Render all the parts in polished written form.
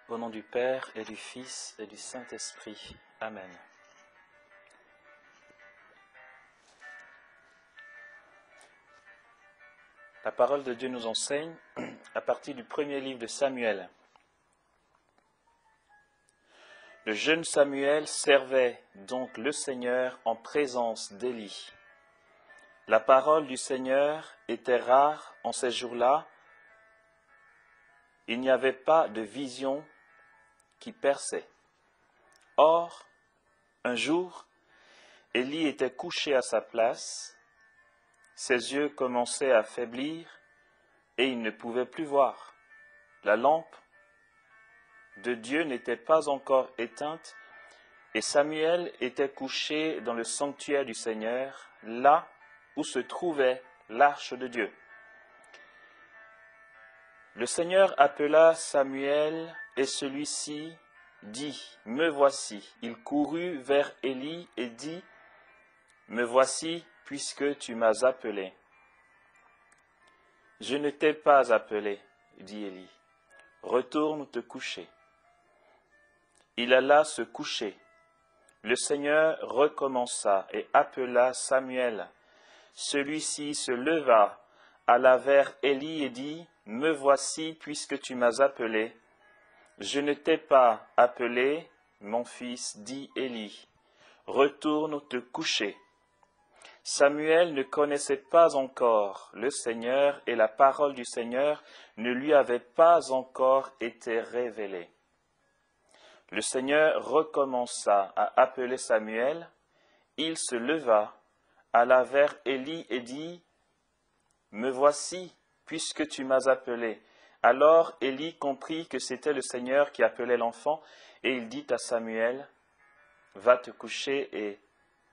Au nom du Père et du Fils et du Saint-Esprit. Amen. La parole de Dieu nous enseigne à partir du premier livre de Samuel. Le jeune Samuel servait donc le Seigneur en présence d'Élie. La parole du Seigneur était rare en ces jours-là. Il n'y avait pas de vision qui perçait. Or, un jour, Élie était couché à sa place, ses yeux commençaient à faiblir et il ne pouvait plus voir. La lampe de Dieu n'était pas encore éteinte et Samuel était couché dans le sanctuaire du Seigneur, là où se trouvait l'arche de Dieu. Le Seigneur appela Samuel et celui-ci dit « Me voici ». Il courut vers Élie et dit « Me voici puisque tu m'as appelé ». « Je ne t'ai pas appelé », dit Élie. « Retourne te coucher. » Il alla se coucher. Le Seigneur recommença et appela Samuel. Celui-ci se leva, alla vers Élie et dit « Me voici puisque tu m'as appelé. » « Je ne t'ai pas appelé, mon fils, dit Élie. Retourne te coucher. » Samuel ne connaissait pas encore le Seigneur et la parole du Seigneur ne lui avait pas encore été révélée. Le Seigneur recommença à appeler Samuel. Il se leva, alla vers Élie et dit « Me voici, puisque tu m'as appelé. » Alors Élie comprit que c'était le Seigneur qui appelait l'enfant, et il dit à Samuel « Va te coucher, et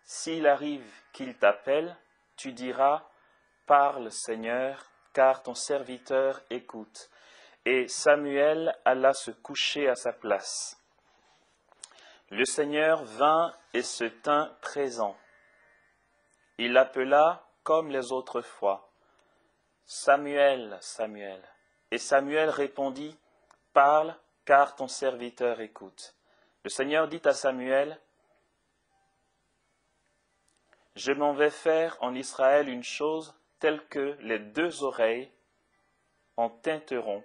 s'il arrive qu'il t'appelle, tu diras « Parle, Seigneur, car ton serviteur écoute. » Et Samuel alla se coucher à sa place. Le Seigneur vint et se tint présent. Il l'appela comme les autres fois. « Samuel, Samuel. » Et Samuel répondit, « Parle, car ton serviteur écoute. » Le Seigneur dit à Samuel, « Je m'en vais faire en Israël une chose telle que les deux oreilles en tinteront,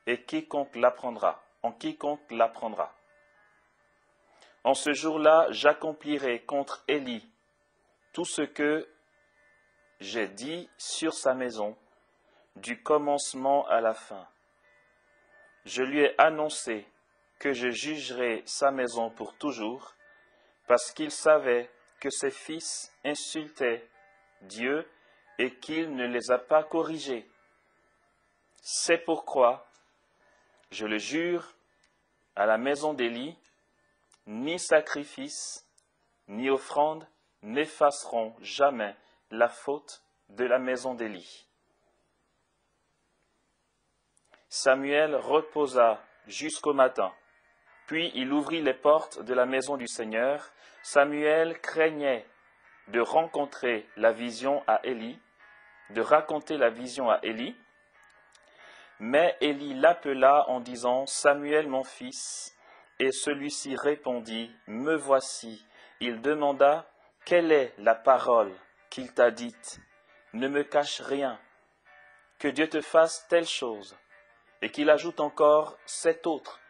et quiconque l'apprendra. En ce jour-là, j'accomplirai contre Élie tout ce que j'ai dit sur sa maison, du commencement à la fin. Je lui ai annoncé que je jugerai sa maison pour toujours, parce qu'il savait que ses fils insultaient Dieu et qu'il ne les a pas corrigés. C'est pourquoi, je le jure, à la maison d'Élie, ni sacrifice, ni offrande n'effaceront jamais la faute de la maison d'Élie. Samuel reposa jusqu'au matin. Puis il ouvrit les portes de la maison du Seigneur. Samuel craignait de raconter la vision à Élie, mais Élie l'appela en disant « Samuel, mon fils », et celui-ci répondit « Me voici ». Il demanda « Quelle est la parole qu'il t'a dite ? Ne me cache rien, que Dieu te fasse telle chose. » Et qu'il ajoute encore cet autre,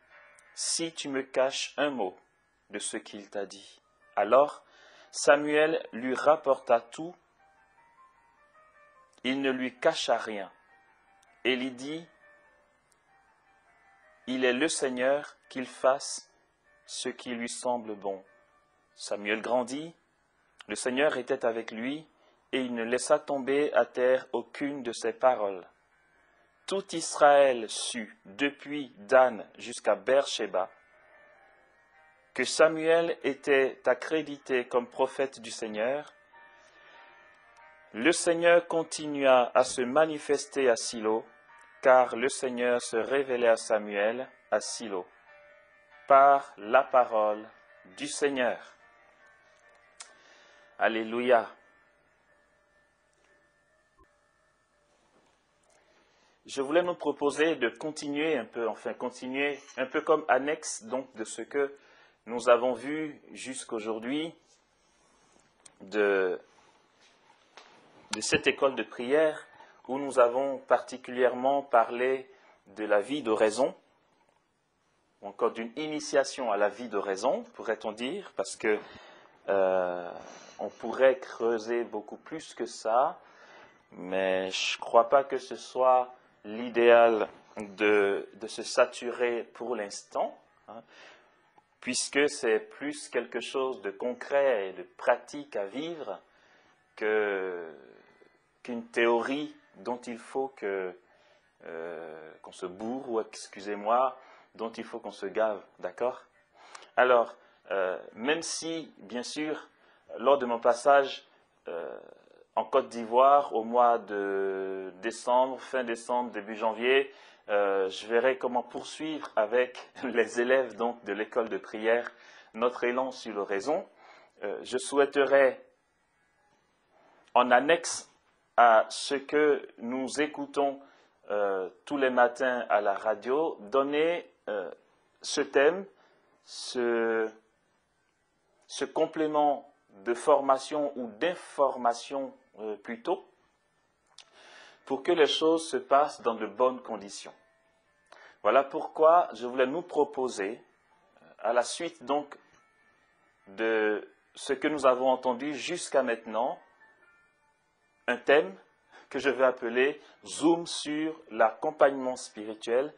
« Si tu me caches un mot de ce qu'il t'a dit. » Alors Samuel lui rapporta tout, il ne lui cacha rien. Élie dit, « Il est le Seigneur, qu'il fasse ce qui lui semble bon. » Samuel grandit, le Seigneur était avec lui, et il ne laissa tomber à terre aucune de ses paroles. Tout Israël sut, depuis Dan jusqu'à Beersheba, que Samuel était accrédité comme prophète du Seigneur. Le Seigneur continua à se manifester à Silo, car le Seigneur se révélait à Samuel à Silo, par la parole du Seigneur. Alléluia. je voulais nous proposer de continuer un peu, continuer un peu comme annexe donc de ce que nous avons vu jusqu'aujourd'hui de cette école de prière où nous avons particulièrement parlé de la vie d'oraison, ou encore d'une initiation à la vie d'oraison, pourrait-on dire, parce que on pourrait creuser beaucoup plus que ça, mais je ne crois pas que ce soit l'idéal de se saturer pour l'instant, hein, puisque c'est plus quelque chose de concret et de pratique à vivre qu'une théorie dont il faut qu'on se bourre, ou excusez-moi, dont il faut qu'on se gave, d'accord? Alors, même si, bien sûr, lors de mon passage en Côte d'Ivoire, au mois de décembre, fin décembre, début janvier, je verrai comment poursuivre avec les élèves donc, de l'école de prière notre élan sur l'oraison. Je souhaiterais, en annexe à ce que nous écoutons tous les matins à la radio, donner ce thème, ce complément de formation ou d'information plutôt, pour que les choses se passent dans de bonnes conditions. Voilà pourquoi je voulais nous proposer, à la suite donc de ce que nous avons entendu jusqu'à maintenant, un thème que je vais appeler « Zoom sur l'accompagnement spirituel »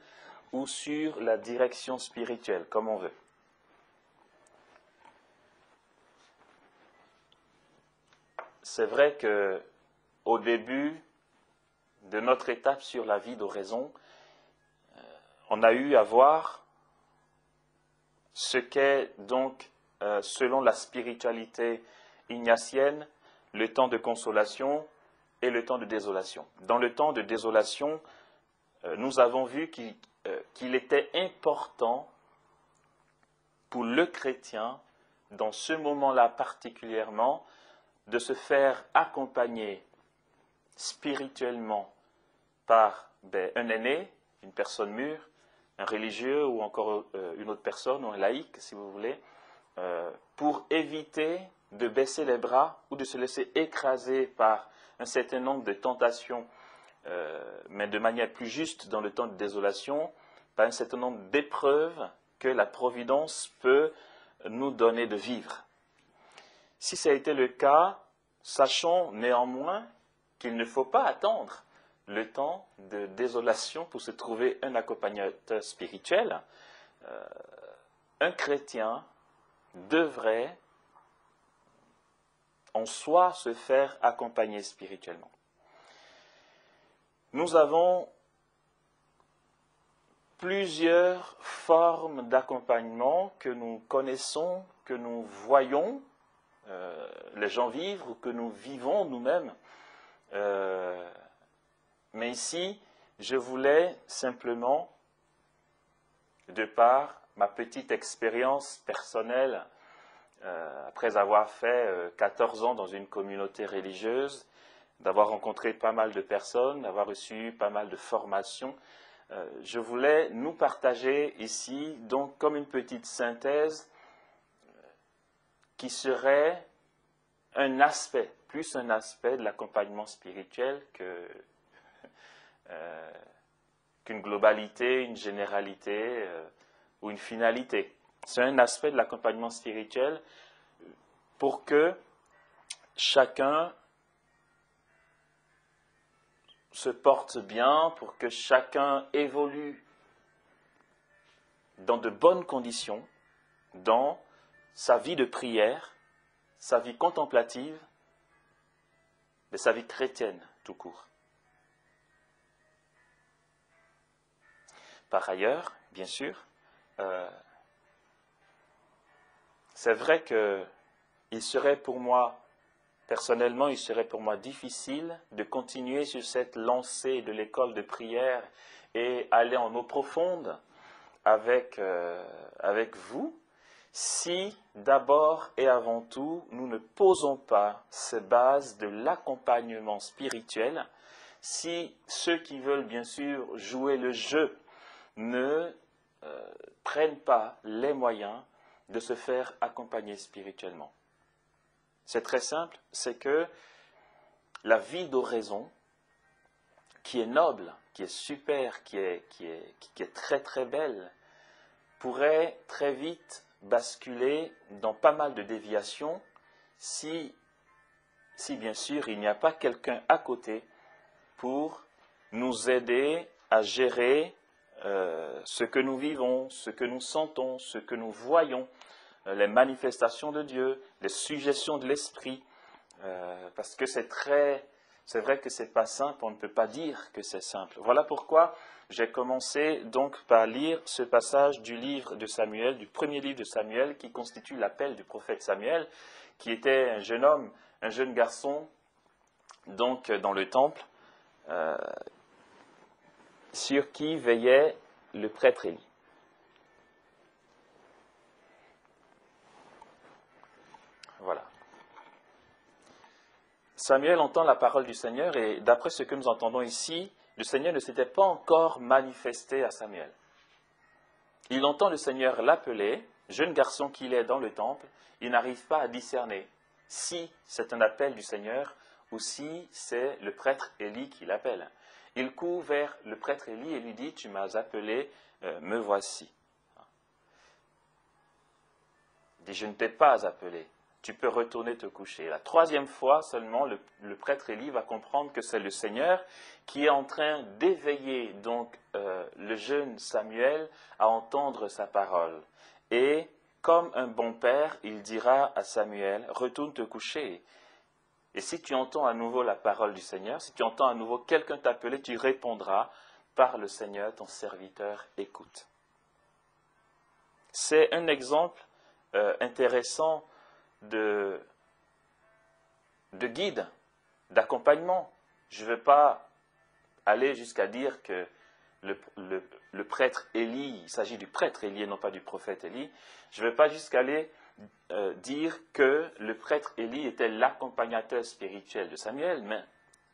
ou sur la direction spirituelle, comme on veut. C'est vrai qu'au début de notre étape sur la vie d'oraison, on a eu à voir ce qu'est donc, selon la spiritualité ignatienne, le temps de consolation et le temps de désolation. Dans le temps de désolation, nous avons vu qu'il était important pour le chrétien, dans ce moment-là particulièrement, de se faire accompagner spirituellement par un aîné, une personne mûre, un religieux ou encore une autre personne, ou un laïc, si vous voulez, pour éviter de baisser les bras ou de se laisser écraser par un certain nombre de tentations, mais de manière plus juste dans le temps de désolation, par un certain nombre d'épreuves que la providence peut nous donner de vivre. Si ça a été le cas, sachons néanmoins qu'il ne faut pas attendre le temps de désolation pour se trouver un accompagnateur spirituel. Un chrétien devrait en soi se faire accompagner spirituellement. Nous avons plusieurs formes d'accompagnement que nous connaissons, que nous voyons, les gens vivre ou que nous vivons nous-mêmes. Mais ici, je voulais simplement, de par ma petite expérience personnelle, après avoir fait 14 ans dans une communauté religieuse, d'avoir rencontré pas mal de personnes, d'avoir reçu pas mal de formations, je voulais nous partager ici, donc comme une petite synthèse, qui serait un aspect, plus un aspect de l'accompagnement spirituel qu'une globalité, une généralité ou une finalité. C'est un aspect de l'accompagnement spirituel pour que chacun se porte bien, pour que chacun évolue dans de bonnes conditions, dans sa vie de prière, sa vie contemplative, mais sa vie chrétienne tout court. Par ailleurs, bien sûr, c'est vrai qu'il serait pour moi, personnellement, il serait pour moi difficile de continuer sur cette lancée de l'école de prière et aller en eau profonde avec vous, si d'abord et avant tout, nous ne posons pas ces bases de l'accompagnement spirituel, si ceux qui veulent bien sûr jouer le jeu ne prennent pas les moyens de se faire accompagner spirituellement. C'est très simple, c'est que la vie d'oraison, qui est noble, qui est super, qui est très très belle, pourrait très vite basculer dans pas mal de déviations si bien sûr il n'y a pas quelqu'un à côté pour nous aider à gérer ce que nous vivons, ce que nous sentons, ce que nous voyons, les manifestations de Dieu, les suggestions de l'esprit, parce que c'est vrai que c'est pas simple, on ne peut pas dire que c'est simple. Voilà pourquoi j'ai commencé donc par lire ce passage du livre de Samuel, du premier livre de Samuel, qui constitue l'appel du prophète Samuel, qui était un jeune homme, un jeune garçon, donc dans le temple, sur qui veillait le prêtre Élie. Voilà. Samuel entend la parole du Seigneur et d'après ce que nous entendons ici, le Seigneur ne s'était pas encore manifesté à Samuel. Il entend le Seigneur l'appeler, jeune garçon qu'il est dans le temple, il n'arrive pas à discerner si c'est un appel du Seigneur ou si c'est le prêtre Élie qui l'appelle. Il court vers le prêtre Élie et lui dit « Tu m'as appelé, me voici. » Il dit « Je ne t'ai pas appelé. Tu peux retourner te coucher. » La troisième fois seulement, le prêtre Élie va comprendre que c'est le Seigneur qui est en train d'éveiller donc le jeune Samuel à entendre sa parole. Et comme un bon père, il dira à Samuel, retourne te coucher. Et si tu entends à nouveau la parole du Seigneur, si tu entends à nouveau quelqu'un t'appeler, tu répondras, par le Seigneur, ton serviteur écoute. C'est un exemple intéressant de guide, d'accompagnement. Je ne veux pas aller jusqu'à dire que le prêtre Élie, il s'agit du prêtre Élie et non pas du prophète Élie, je ne veux pas jusqu'à aller dire que le prêtre Élie était l'accompagnateur spirituel de Samuel, mais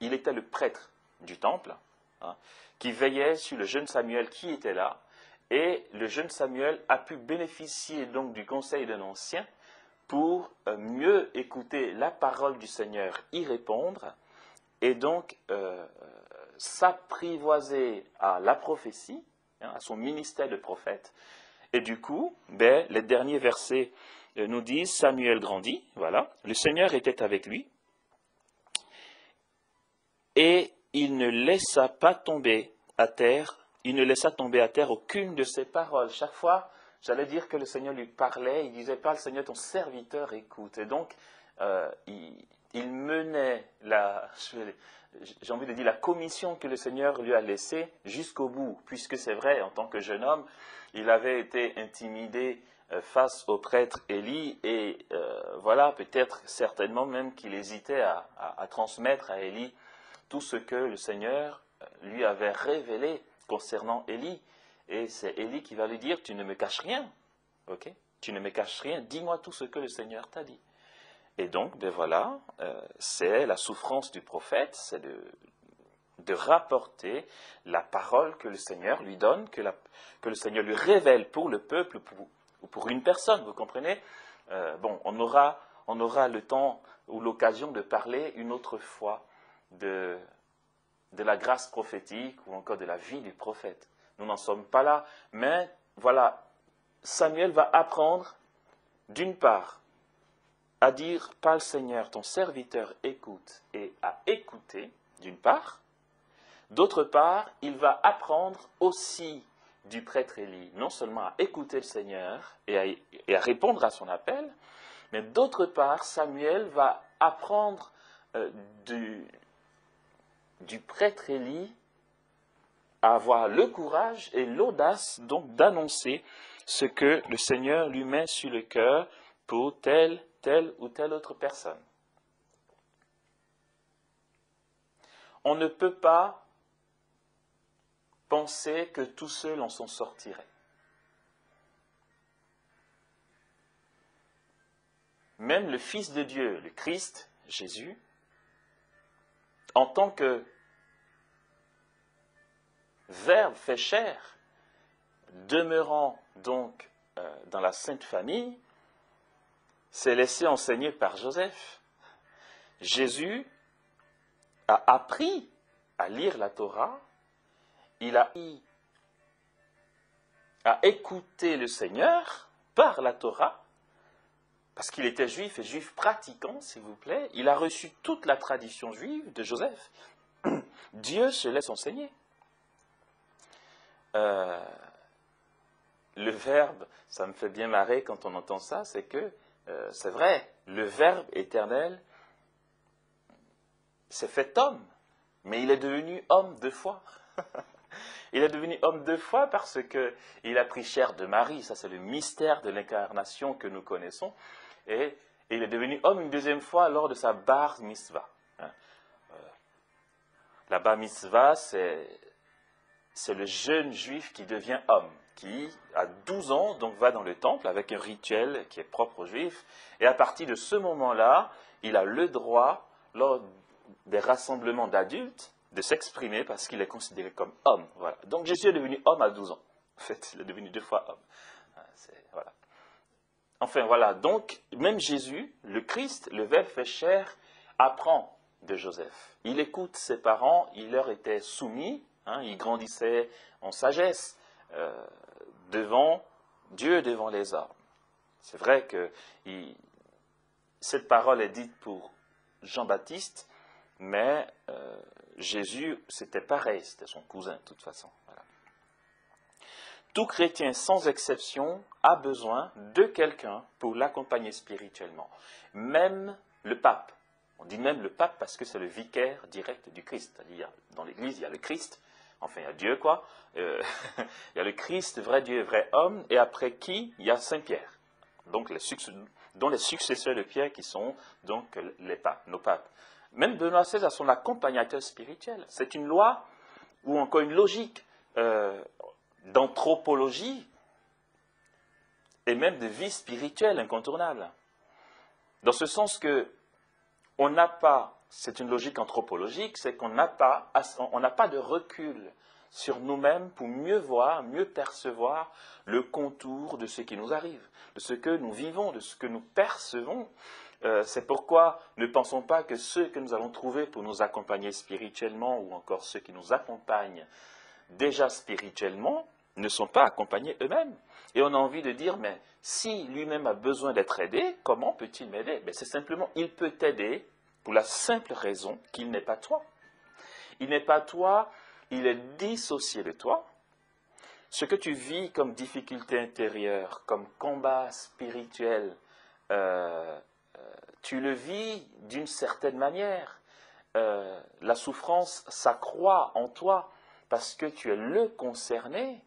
il était le prêtre du temple, qui veillait sur le jeune Samuel qui était là, et le jeune Samuel a pu bénéficier donc du conseil d'un ancien pour mieux écouter la parole du Seigneur, y répondre, et donc s'apprivoiser à la prophétie, à son ministère de prophète. Et du coup, les derniers versets nous disent, Samuel grandit, voilà, le Seigneur était avec lui, et il ne laissa tomber à terre aucune de ses paroles. Chaque fois, j'allais dire que le Seigneur lui parlait, il disait, parle Seigneur, ton serviteur écoute. Et donc, il menait j'ai envie de dire, la commission que le Seigneur lui a laissée jusqu'au bout, puisque c'est vrai, en tant que jeune homme, il avait été intimidé face au prêtre Élie, et voilà, peut-être, certainement même qu'il hésitait à transmettre à Élie tout ce que le Seigneur lui avait révélé concernant Élie. Et c'est Élie qui va lui dire, tu ne me caches rien, ok? Tu ne me caches rien, dis-moi tout ce que le Seigneur t'a dit. Et donc, voilà, c'est la souffrance du prophète, c'est de rapporter la parole que le Seigneur lui donne, que le Seigneur lui révèle pour le peuple ou pour une personne, vous comprenez? On aura le temps ou l'occasion de parler une autre fois de la grâce prophétique ou encore de la vie du prophète. Nous n'en sommes pas là, mais voilà, Samuel va apprendre, d'une part, à dire, parle Seigneur, ton serviteur écoute, et à écouter, d'une part. D'autre part, il va apprendre aussi du prêtre Élie, non seulement à écouter le Seigneur et à répondre à son appel, mais d'autre part, Samuel va apprendre du prêtre Élie à avoir le courage et l'audace donc d'annoncer ce que le Seigneur lui met sur le cœur pour telle ou telle autre personne. On ne peut pas penser que tout seul on s'en sortirait. Même le Fils de Dieu, le Christ, Jésus, en tant que Verbe fait chair, demeurant donc dans la Sainte Famille, s'est laissé enseigner par Joseph. Jésus a appris à lire la Torah, il a appris à écouter le Seigneur par la Torah, parce qu'il était juif et juif pratiquant, s'il vous plaît. Il a reçu toute la tradition juive de Joseph. Dieu se laisse enseigner. Le verbe, ça me fait bien marrer quand on entend ça, c'est que, c'est vrai, le Verbe éternel s'est fait homme, mais il est devenu homme 2 fois. Il est devenu homme 2 fois parce qu'il a pris chair de Marie, ça c'est le mystère de l'incarnation que nous connaissons, et il est devenu homme une 2e fois lors de sa bar mitzvah. La bar mitzvah, c'est le jeune juif qui devient homme, qui, à 12 ans, donc va dans le temple avec un rituel qui est propre aux juifs, et à partir de ce moment-là, il a le droit, lors des rassemblements d'adultes, de s'exprimer parce qu'il est considéré comme homme. Voilà. Donc Jésus est devenu homme à 12 ans. En fait, il est devenu 2 fois homme. Voilà. Enfin, voilà. Donc, même Jésus, le Christ, le Verbe fait chair, apprend de Joseph. Il écoute ses parents, il leur était soumis, il grandissait en sagesse devant Dieu, devant les hommes. C'est vrai que cette parole est dite pour Jean-Baptiste, mais Jésus, c'était pareil, c'était son cousin de toute façon. Voilà. Tout chrétien, sans exception, a besoin de quelqu'un pour l'accompagner spirituellement. Même le pape. On dit même le pape parce que c'est le vicaire direct du Christ. C'est-à-dire, dans l'Église, il y a le Christ, enfin il y a Dieu quoi, il y a le Christ, vrai Dieu, vrai homme, et après qui, il y a Saint-Pierre, donc dont les successeurs de Pierre qui sont donc les papes, nos papes. Même Benoît XVI a son accompagnateur spirituel. C'est une loi ou encore une logique d'anthropologie et même de vie spirituelle incontournable. Dans ce sens que on n'a pas, c'est une logique anthropologique, c'est qu'on n'a pas de recul sur nous-mêmes pour mieux voir, mieux percevoir le contour de ce qui nous arrive, de ce que nous vivons, de ce que nous percevons. C'est pourquoi ne pensons pas que ceux que nous allons trouver pour nous accompagner spirituellement ou encore ceux qui nous accompagnent déjà spirituellement ne sont pas accompagnés eux-mêmes. Et on a envie de dire, mais si lui-même a besoin d'être aidé, comment peut-il m'aider? C'est simplement, il peut t'aider pour la simple raison qu'il n'est pas toi. Il n'est pas toi, il est dissocié de toi. Ce que tu vis comme difficulté intérieure, comme combat spirituel, tu le vis d'une certaine manière. La souffrance s'accroît en toi parce que tu es le concerné.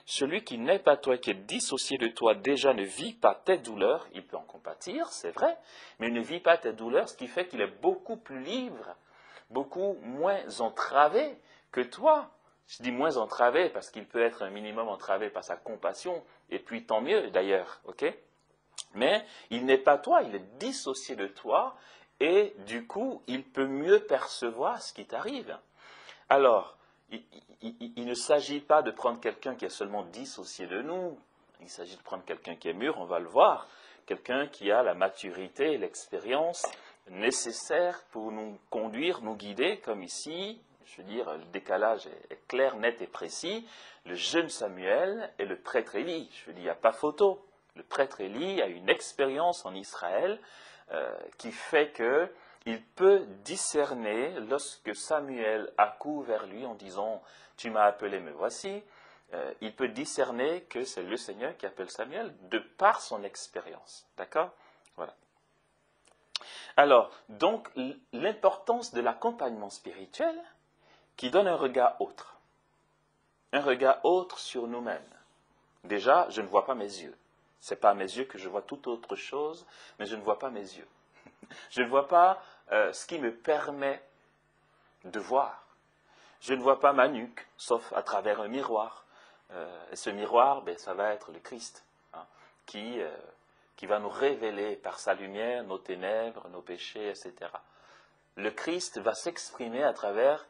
Celui qui n'est pas toi, qui est dissocié de toi, déjà ne vit pas tes douleurs. Il peut en compatir, c'est vrai, mais il ne vit pas tes douleurs, ce qui fait qu'il est beaucoup plus libre, beaucoup moins entravé que toi. Je dis moins entravé parce qu'il peut être un minimum entravé par sa compassion, et puis tant mieux d'ailleurs, ok? Mais il n'est pas toi, il est dissocié de toi, et du coup, il peut mieux percevoir ce qui t'arrive. Alors, il ne s'agit pas de prendre quelqu'un qui est seulement dissocié de nous, il s'agit de prendre quelqu'un qui est mûr, on va le voir, quelqu'un qui a la maturité et l'expérience nécessaires pour nous conduire, nous guider, comme ici, je veux dire, le décalage est clair, net et précis, le jeune Samuel et le prêtre Élie, je veux dire, il n'y a pas photo. Le prêtre Élie a une expérience en Israël qui fait qu'il peut discerner, lorsque Samuel accourt vers lui en disant « Tu m'as appelé, me voici », il peut discerner que c'est le Seigneur qui appelle Samuel de par son expérience. D'accord? Voilà. Alors, donc, l'importance de l'accompagnement spirituel qui donne un regard autre. Un regard autre sur nous-mêmes. Déjà, je ne vois pas mes yeux. Ce n'est pas à mes yeux que je vois toute autre chose, mais je ne vois pas mes yeux. Je ne vois pas ce qui me permet de voir. Je ne vois pas ma nuque, sauf à travers un miroir. Et ce miroir, ça va être le Christ, qui va nous révéler par sa lumière nos ténèbres, nos péchés, etc. Le Christ va s'exprimer à travers,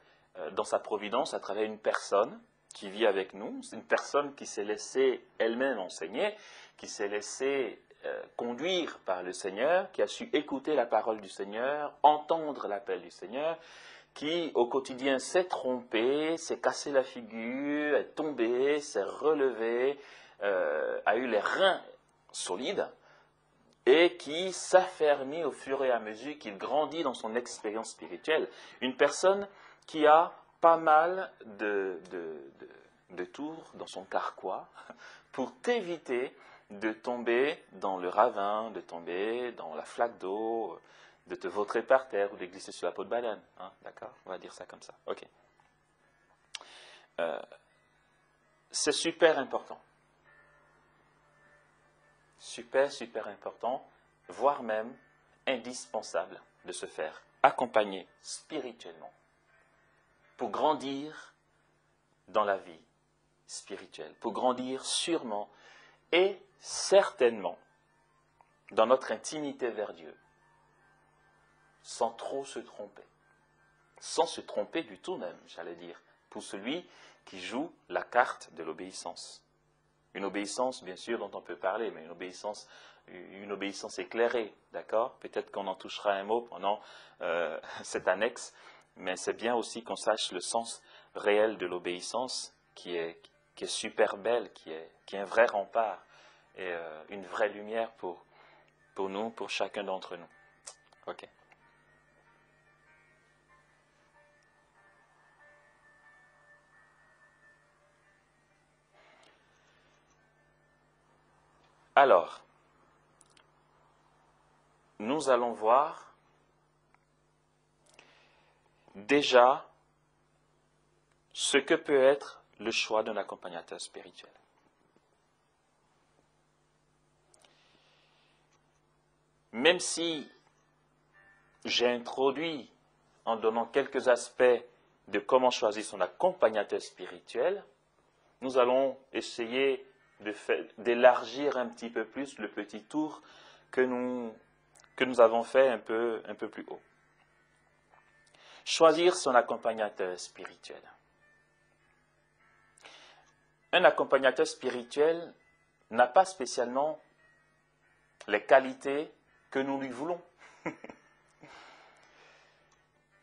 dans sa providence, à travers une personne, qui vit avec nous, c'est une personne qui s'est laissée elle-même enseigner, qui s'est laissée conduire par le Seigneur, qui a su écouter la parole du Seigneur, entendre l'appel du Seigneur, qui au quotidien s'est trompé, s'est cassé la figure, est tombé, s'est relevé, a eu les reins solides, et qui s'affermit au fur et à mesure qu'il grandit dans son expérience spirituelle. Une personne qui a pas mal de tours dans son carquois pour t'éviter de tomber dans le ravin, de tomber dans la flaque d'eau, de te vautrer par terre ou de glisser sur la peau de baleine. Hein, d'accord? On va dire ça comme ça. Ok. C'est super important. Super, super important, voire même indispensable de se faire accompagner spirituellement pour grandir dans la vie spirituelle, pour grandir sûrement et certainement dans notre intimité vers Dieu, sans trop se tromper. Sans se tromper du tout même, j'allais dire, pour celui qui joue la carte de l'obéissance. Une obéissance, bien sûr, dont on peut parler, mais une obéissance éclairée, d'accord? Peut-être qu'on en touchera un mot pendant cette annexe, mais c'est bien aussi qu'on sache le sens réel de l'obéissance qui est super belle, qui est un vrai rempart et une vraie lumière pour nous, pour chacun d'entre nous. Ok. Alors, nous allons voir déjà ce que peut être le choix d'un accompagnateur spirituel. Même si j'ai introduit en donnant quelques aspects de comment choisir son accompagnateur spirituel, nous allons essayer d'élargir un petit peu plus le petit tour que nous avons fait un peu plus haut. Choisir son accompagnateur spirituel. Un accompagnateur spirituel n'a pas spécialement les qualités que nous lui voulons.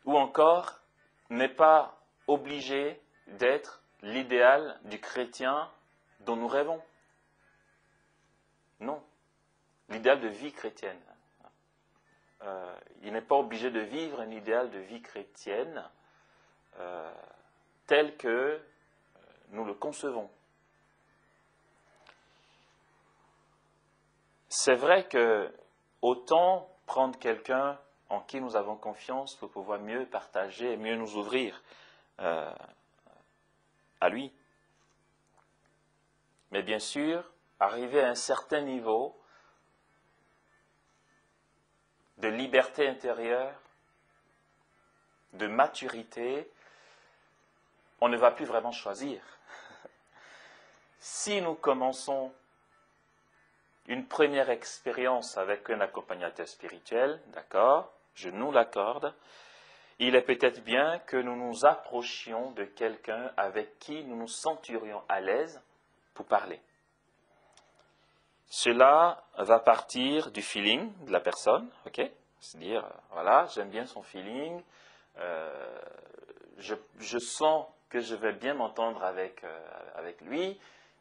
Ou encore, n'est pas obligé d'être l'idéal du chrétien dont nous rêvons. Non. L'idéal de vie chrétienne. Il n'est pas obligé de vivre un idéal de vie chrétienne tel que nous le concevons. C'est vrai que autant prendre quelqu'un en qui nous avons confiance pour pouvoir mieux partager et mieux nous ouvrir à lui. Mais bien sûr, arriver à un certain niveau de liberté intérieure, de maturité, on ne va plus vraiment choisir. Si nous commençons une première expérience avec un accompagnateur spirituel, d'accord, je nous l'accorde, il est peut-être bien que nous nous approchions de quelqu'un avec qui nous nous sentirions à l'aise pour parler. Cela va partir du feeling de la personne, ok? C'est-à-dire, voilà, j'aime bien son feeling, je sens que je vais bien m'entendre avec lui,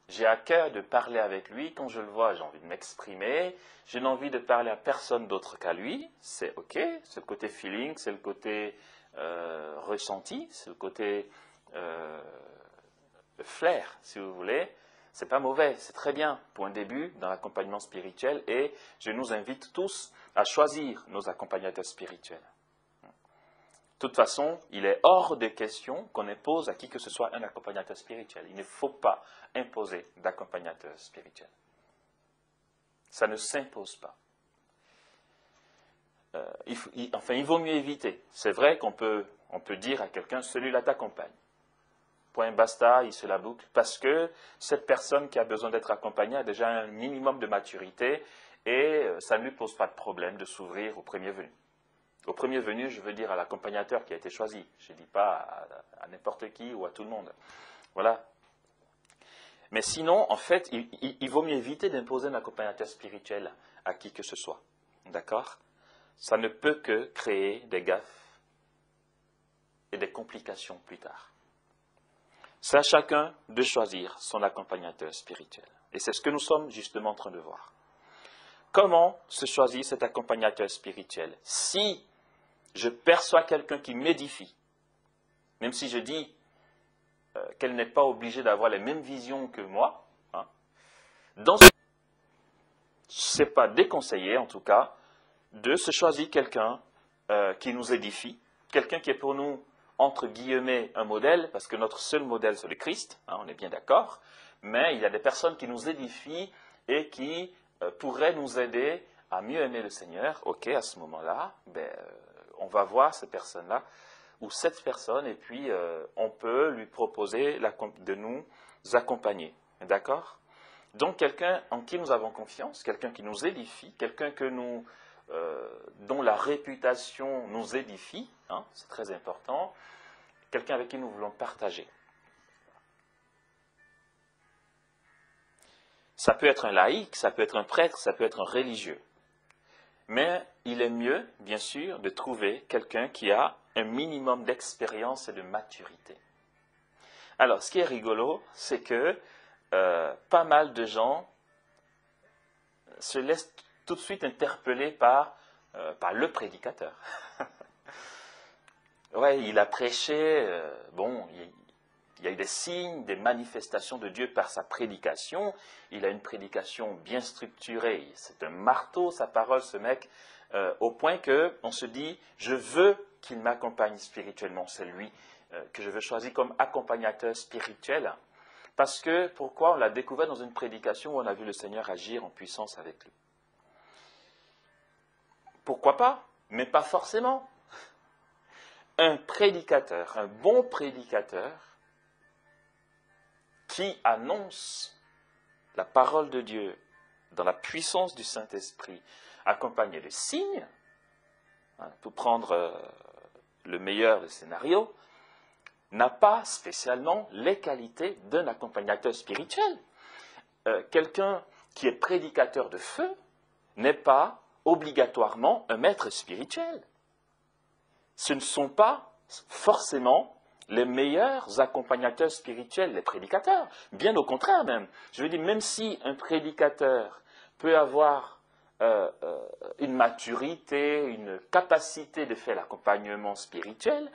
j'ai à cœur de parler avec lui, quand je le vois, j'ai envie de m'exprimer, je n'ai envie de parler à personne d'autre qu'à lui, c'est ok, c'est le côté feeling, c'est le côté ressenti, c'est le côté flair, si vous voulez. C'est pas mauvais, c'est très bien pour un début dans l'accompagnement spirituel et je nous invite tous à choisir nos accompagnateurs spirituels. De toute façon, il est hors de question qu'on impose à qui que ce soit un accompagnateur spirituel. Il ne faut pas imposer d'accompagnateur spirituel. Ça ne s'impose pas. Il vaut mieux éviter. C'est vrai qu'on peut dire à quelqu'un, celui-là t'accompagne. Point basta, il se la boucle, parce que cette personne qui a besoin d'être accompagnée a déjà un minimum de maturité et ça ne lui pose pas de problème de s'ouvrir au premier venu. Au premier venu, je veux dire à l'accompagnateur qui a été choisi. Je ne dis pas à n'importe qui ou à tout le monde. Voilà. Mais sinon, en fait, il vaut mieux éviter d'imposer un accompagnateur spirituel à qui que ce soit. D'accord? Ça ne peut que créer des gaffes et des complications plus tard. C'est à chacun de choisir son accompagnateur spirituel. Et c'est ce que nous sommes justement en train de voir. Comment se choisir cet accompagnateur spirituel? Si je perçois quelqu'un qui m'édifie, même si je dis qu'elle n'est pas obligée d'avoir les mêmes visions que moi, hein, c'est pas déconseillé en tout cas de se choisir quelqu'un qui nous édifie, quelqu'un qui est pour nous, entre guillemets, un modèle, parce que notre seul modèle c'est le Christ, hein, on est bien d'accord, mais il y a des personnes qui nous édifient et qui pourraient nous aider à mieux aimer le Seigneur. Ok, à ce moment-là, on va voir ces personnes-là, ou cette personne, et puis on peut lui proposer de nous accompagner. D'accord? Donc quelqu'un en qui nous avons confiance, quelqu'un qui nous édifie, quelqu'un dont la réputation nous édifie, hein, c'est très important, quelqu'un avec qui nous voulons partager. Ça peut être un laïc, ça peut être un prêtre, ça peut être un religieux. Mais il est mieux, bien sûr, de trouver quelqu'un qui a un minimum d'expérience et de maturité. Alors, ce qui est rigolo, c'est que pas mal de gens se laissent tout de suite interpeller par le prédicateur. Ouais, il a prêché, il y a eu des signes, des manifestations de Dieu par sa prédication. Il a une prédication bien structurée. C'est un marteau, sa parole, ce mec, au point qu'on se dit, je veux qu'il m'accompagne spirituellement. C'est lui que je veux choisir comme accompagnateur spirituel. Parce que, pourquoi? On l'a découvert dans une prédication où on a vu le Seigneur agir en puissance avec lui. Pourquoi pas? Mais pas forcément. Un prédicateur, un bon prédicateur, qui annonce la parole de Dieu dans la puissance du Saint-Esprit, accompagné de signes, hein, pour prendre le meilleur des scénarios, n'a pas spécialement les qualités d'un accompagnateur spirituel. Quelqu'un qui est prédicateur de feu n'est pas obligatoirement un maître spirituel. Ce ne sont pas forcément les meilleurs accompagnateurs spirituels, les prédicateurs. Bien au contraire même. Je veux dire, même si un prédicateur peut avoir une maturité, une capacité de faire l'accompagnement spirituel,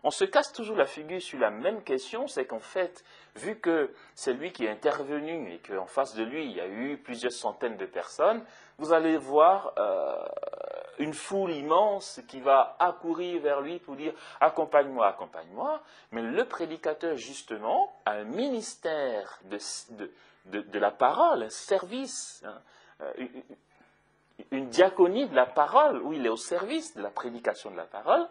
on se casse toujours la figure sur la même question, c'est qu'en fait, vu que c'est lui qui est intervenu et qu'en face de lui, il y a eu plusieurs centaines de personnes, vous allez voir une foule immense qui va accourir vers lui pour dire « accompagne-moi, accompagne-moi ». Mais le prédicateur, justement, a un ministère de la parole, un service, hein, une diaconie de la parole, où il est au service de la prédication de la parole,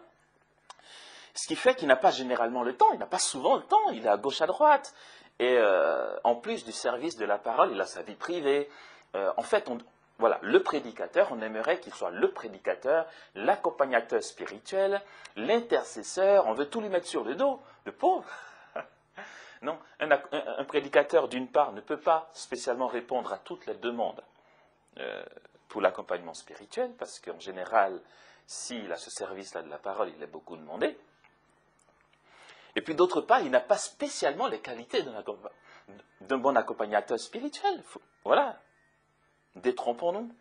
ce qui fait qu'il n'a pas généralement le temps, il n'a pas souvent le temps, il est à gauche, à droite. Et en plus du service de la parole, il a sa vie privée. En fait, voilà, le prédicateur, on aimerait qu'il soit le prédicateur, l'accompagnateur spirituel, l'intercesseur, on veut tout lui mettre sur le dos, le pauvre. Non, un prédicateur, d'une part, ne peut pas spécialement répondre à toutes les demandes pour l'accompagnement spirituel, parce qu'en général, s'il a ce service-là de la parole, il est beaucoup demandé. Et puis d'autre part, il n'a pas spécialement les qualités d'un bon accompagnateur spirituel. Voilà, détrompons-nous.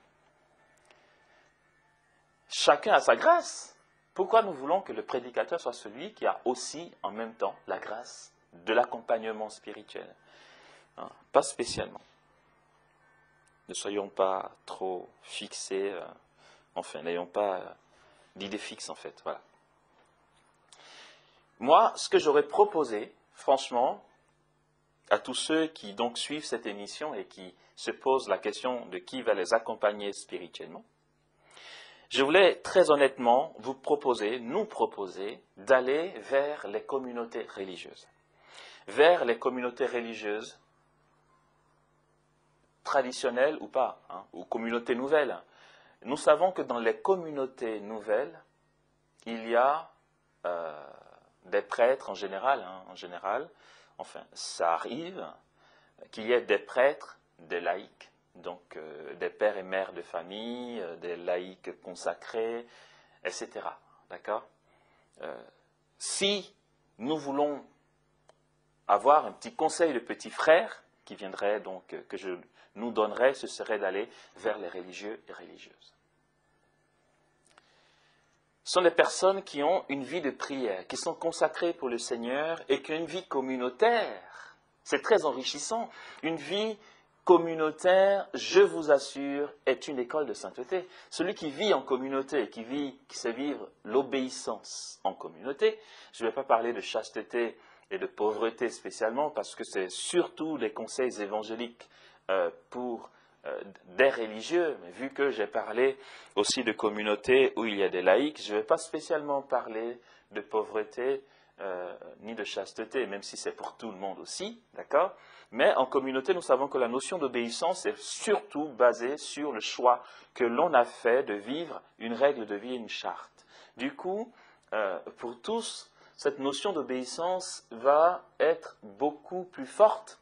Chacun a sa grâce. Pourquoi nous voulons que le prédicateur soit celui qui a aussi en même temps la grâce de l'accompagnement spirituel? Hein, pas spécialement. Ne soyons pas trop fixés, n'ayons pas d'idée fixe en fait. Voilà. Moi, ce que j'aurais proposé, franchement, à tous ceux qui donc suivent cette émission et qui se posent la question de qui va les accompagner spirituellement, je voulais très honnêtement nous proposer d'aller vers les communautés religieuses. Vers les communautés religieuses traditionnelles ou pas, hein, ou communautés nouvelles. Nous savons que dans les communautés nouvelles, il y a des prêtres en général, enfin, ça arrive, qu'il y ait des prêtres, des laïcs, donc des pères et mères de famille, des laïcs consacrés, etc. D'accord? Si nous voulons avoir un petit conseil de petit frère qui viendrait donc, que je nous donnerais, ce serait d'aller vers les religieux et religieuses. Ce sont des personnes qui ont une vie de prière, qui sont consacrées pour le Seigneur et qui ont une vie communautaire. C'est très enrichissant. Une vie communautaire, je vous assure, est une école de sainteté. Celui qui vit en communauté, qui sait vivre l'obéissance en communauté, je ne vais pas parler de chasteté et de pauvreté spécialement, parce que c'est surtout des conseils évangéliques pour des religieux, mais vu que j'ai parlé aussi de communautés où il y a des laïcs, je ne vais pas spécialement parler de pauvreté ni de chasteté, même si c'est pour tout le monde aussi, d'accord? Mais en communauté, nous savons que la notion d'obéissance est surtout basée sur le choix que l'on a fait de vivre une règle de vie et une charte. Du coup, pour tous, cette notion d'obéissance va être beaucoup plus forte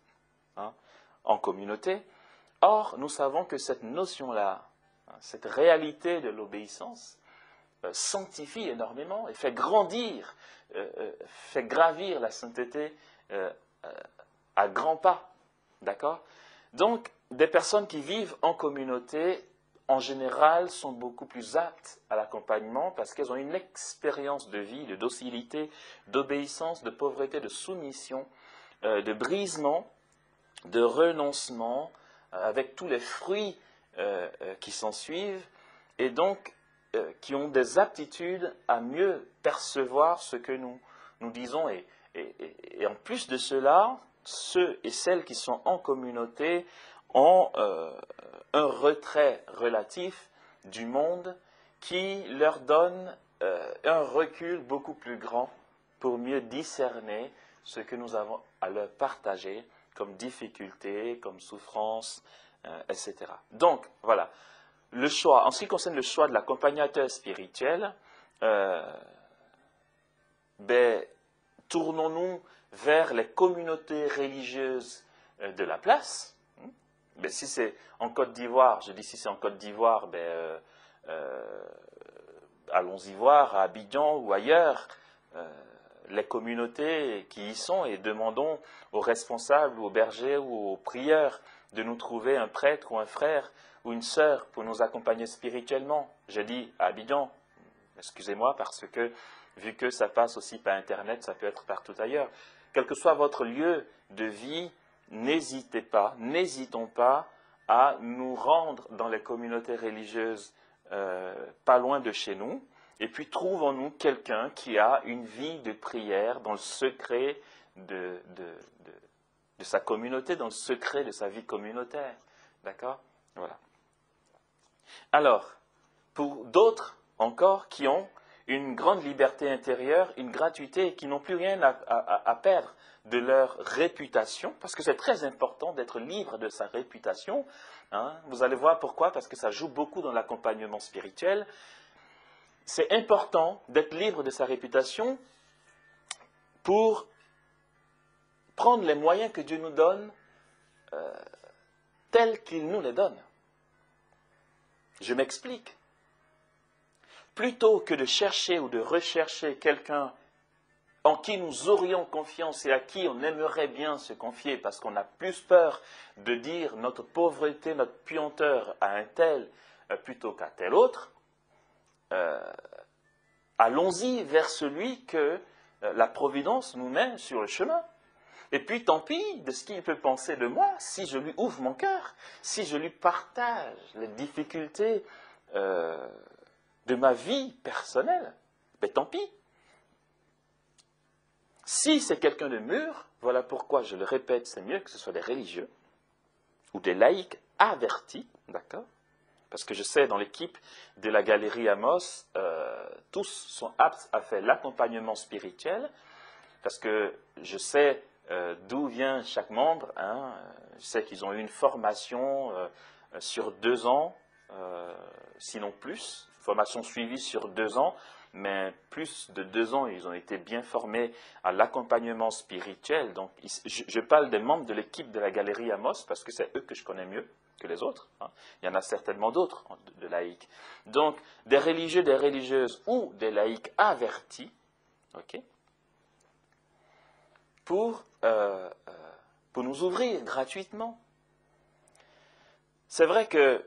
en communauté. Or, nous savons que cette notion-là, cette réalité de l'obéissance, sanctifie énormément et fait grandir, fait gravir la sainteté à grands pas. D'accord? Donc, des personnes qui vivent en communauté, en général, sont beaucoup plus aptes à l'accompagnement parce qu'elles ont une expérience de vie, de docilité, d'obéissance, de pauvreté, de soumission, de brisement, de renoncement, avec tous les fruits qui s'en suivent, et donc qui ont des aptitudes à mieux percevoir ce que nous disons. Et en plus de cela, ceux et celles qui sont en communauté ont un retrait relatif du monde qui leur donne un recul beaucoup plus grand pour mieux discerner ce que nous avons à leur partager comme difficulté, comme souffrance, etc. Donc, voilà. Le choix, en ce qui concerne le choix de l'accompagnateur spirituel, tournons-nous vers les communautés religieuses de la place. Si c'est en Côte d'Ivoire, je dis si c'est en Côte d'Ivoire, allons-y voir à Abidjan ou ailleurs, les communautés qui y sont, et demandons aux responsables ou aux bergers ou aux prieurs de nous trouver un prêtre ou un frère ou une sœur pour nous accompagner spirituellement. Je dis à Abidjan, excusez-moi, parce que vu que ça passe aussi par Internet, ça peut être partout ailleurs. Quel que soit votre lieu de vie, n'hésitons pas à nous rendre dans les communautés religieuses pas loin de chez nous, et puis trouvons-nous quelqu'un qui a une vie de prière dans le secret de sa communauté, dans le secret de sa vie communautaire. D'accord? Voilà. Alors, pour d'autres encore qui ont une grande liberté intérieure, une gratuité, qui n'ont plus rien à perdre de leur réputation, parce que c'est très important d'être libre de sa réputation. Vous allez voir pourquoi, parce que ça joue beaucoup dans l'accompagnement spirituel. C'est important d'être libre de sa réputation pour prendre les moyens que Dieu nous donne tels qu'il nous les donne. Je m'explique. Plutôt que de chercher ou de rechercher quelqu'un en qui nous aurions confiance et à qui on aimerait bien se confier parce qu'on a plus peur de dire notre pauvreté, notre puanteur à un tel plutôt qu'à tel autre, allons-y vers celui que la Providence nous met sur le chemin. Et puis tant pis de ce qu'il peut penser de moi si je lui ouvre mon cœur, si je lui partage les difficultés de ma vie personnelle. Mais tant pis. Si c'est quelqu'un de mûr, voilà pourquoi je le répète, c'est mieux que ce soit des religieux ou des laïcs avertis, d'accord? Parce que je sais, dans l'équipe de la Galerie Amos, tous sont aptes à faire l'accompagnement spirituel, parce que je sais d'où vient chaque membre. Je sais qu'ils ont eu une formation sur 2 ans, sinon plus, formation suivie sur 2 ans, mais plus de 2 ans, ils ont été bien formés à l'accompagnement spirituel. Donc, je parle des membres de l'équipe de la Galerie Amos, parce que c'est eux que je connais mieux que les autres. Hein. Il y en a certainement d'autres de laïcs. Donc, des religieux, des religieuses ou des laïcs avertis, ok, pour nous ouvrir gratuitement. C'est vrai que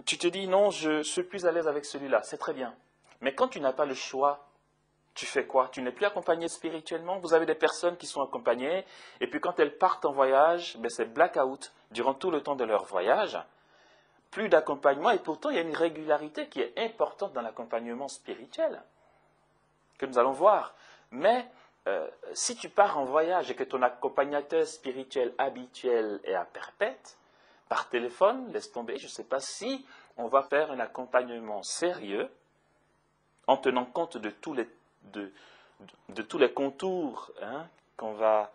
tu te dis, non, je suis plus à l'aise avec celui-là, c'est très bien. Mais quand tu n'as pas le choix, tu fais quoi? Tu n'es plus accompagné spirituellement. Vous avez des personnes qui sont accompagnées, et puis quand elles partent en voyage, ben c'est blackout durant tout le temps de leur voyage. Plus d'accompagnement, et pourtant il y a une régularité qui est importante dans l'accompagnement spirituel, que nous allons voir. Mais si tu pars en voyage et que ton accompagnateur spirituel habituel est à perpète, par téléphone, laisse tomber, je ne sais pas si on va faire un accompagnement sérieux en tenant compte de tous les contours qu'on va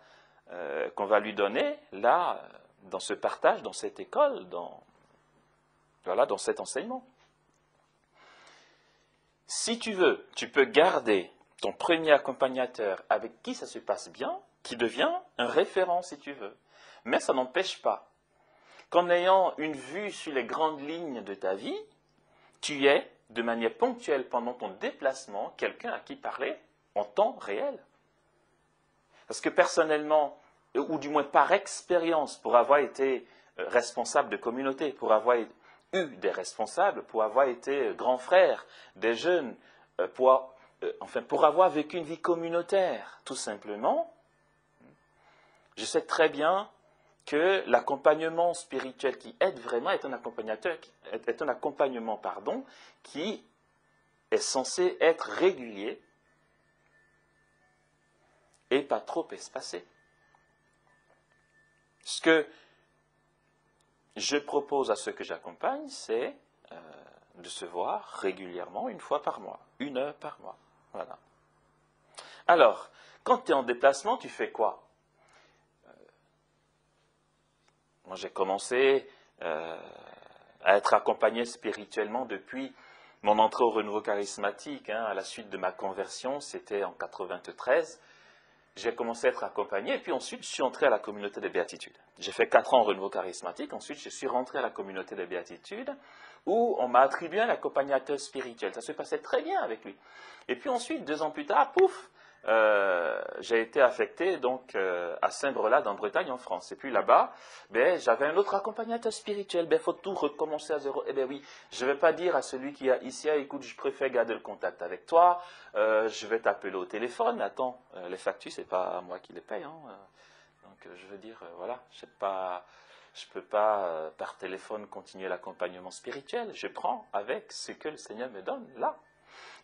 lui donner, là, dans ce partage, dans cette école, dans cet enseignement. Si tu veux, tu peux garder ton premier accompagnateur avec qui ça se passe bien, qui devient un référent si tu veux. Mais ça n'empêche pas qu'en ayant une vue sur les grandes lignes de ta vie, tu aies, de manière ponctuelle pendant ton déplacement, quelqu'un à qui parler en temps réel. Parce que personnellement, ou du moins par expérience, pour avoir été responsable de communauté, pour avoir eu des responsables, pour avoir été grand frère des jeunes, pour avoir vécu une vie communautaire, tout simplement, je sais très bien que l'accompagnement spirituel qui aide vraiment est un accompagnement qui est censé être régulier et pas trop espacé. Ce que je propose à ceux que j'accompagne, c'est de se voir régulièrement, 1 fois par mois, 1 heure par mois. Voilà. Alors, quand tu es en déplacement, tu fais quoi? Moi, j'ai commencé à être accompagné spirituellement depuis mon entrée au renouveau charismatique, à la suite de ma conversion, c'était en 93. J'ai commencé à être accompagné, et puis ensuite, je suis entré à la communauté des béatitudes. J'ai fait 4 ans au renouveau charismatique, ensuite, je suis rentré à la communauté des béatitudes, où on m'a attribué un accompagnateur spirituel. Ça se passait très bien avec lui. Et puis ensuite, 2 ans plus tard, pouf, j'ai été affecté donc à Saint-Brelade en Bretagne, en France. Et puis là-bas, j'avais un autre accompagnateur spirituel. Il faut tout recommencer à zéro. Eh bien oui, je ne vais pas dire à celui qui est ici, écoute, je préfère garder le contact avec toi, je vais t'appeler au téléphone. Attends, les factures, ce n'est pas moi qui les paye. Donc je veux dire, voilà, je ne peux pas par téléphone continuer l'accompagnement spirituel. Je prends avec ce que le Seigneur me donne là.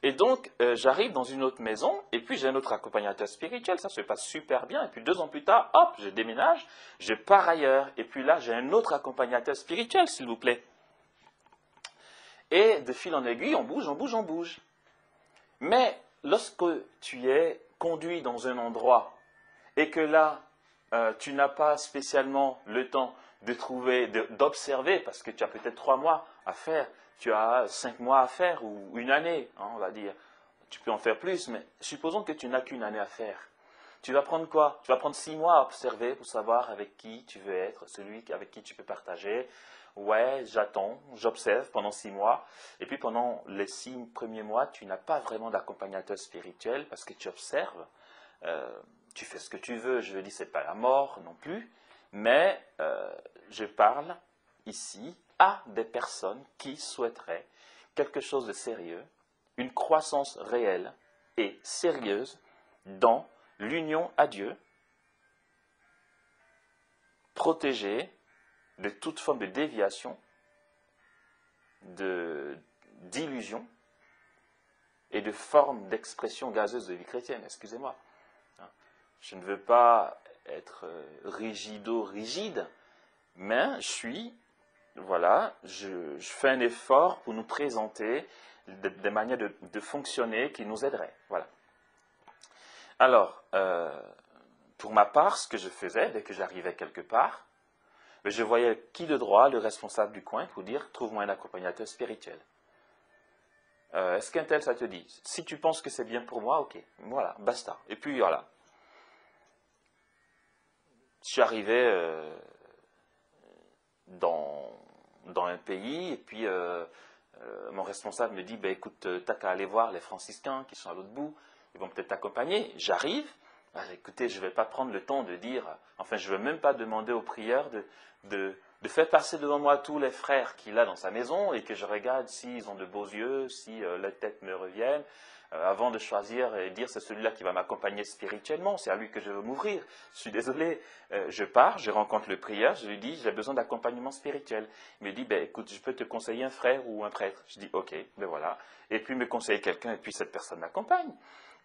Et donc, j'arrive dans une autre maison, et puis j'ai un autre accompagnateur spirituel, ça se passe super bien, et puis 2 ans plus tard, hop, je déménage, je pars ailleurs, et puis là, j'ai un autre accompagnateur spirituel, s'il vous plaît. Et de fil en aiguille, on bouge. Mais lorsque tu es conduit dans un endroit, et que là, tu n'as pas spécialement le temps de trouver, d'observer, parce que tu as peut-être 3 mois à faire, tu as 5 mois à faire, ou 1 année, on va dire. Tu peux en faire plus, mais supposons que tu n'as qu'1 année à faire. Tu vas prendre quoi? Tu vas prendre 6 mois à observer pour savoir avec qui tu veux être, celui avec qui tu peux partager. Ouais, j'attends, j'observe pendant 6 mois. Et puis pendant les 6 premiers mois, tu n'as pas vraiment d'accompagnateur spirituel parce que tu observes. Tu fais ce que tu veux, je veux dire, ce n'est pas la mort non plus. Mais je parle ici à des personnes qui souhaiteraient quelque chose de sérieux, une croissance réelle et sérieuse dans l'union à Dieu, protégée de toute forme de déviation, d'illusion et de forme d'expression gazeuse de vie chrétienne, excusez-moi. Je ne veux pas être rigide, mais je fais un effort pour nous présenter des manières de fonctionner qui nous aideraient. Voilà. Alors, pour ma part, ce que je faisais, dès que j'arrivais quelque part, je voyais qui de droit, le responsable du coin, pour dire, trouve-moi un accompagnateur spirituel. Est-ce qu'un tel, ça te dit? Si tu penses que c'est bien pour moi, ok, voilà, basta. Et puis voilà. Je suis arrivé dans un pays, et puis mon responsable me dit, ben, écoute, t'as qu'à aller voir les franciscains qui sont à l'autre bout, ils vont peut-être t'accompagner. J'arrive, écoutez, je ne vais pas prendre le temps de dire, enfin, je ne veux même pas demander aux prieurs de faire passer devant moi tous les frères qu'il a dans sa maison et que je regarde s'ils ont de beaux yeux, si leurs têtes me reviennent, avant de choisir et dire c'est celui-là qui va m'accompagner spirituellement, c'est à lui que je veux m'ouvrir. Je suis désolé, je pars, je rencontre le prieur, je lui dis j'ai besoin d'accompagnement spirituel. Il me dit ben écoute, je peux te conseiller un frère ou un prêtre. Je dis ok, ben voilà. Et puis me conseiller quelqu'un et puis cette personne m'accompagne.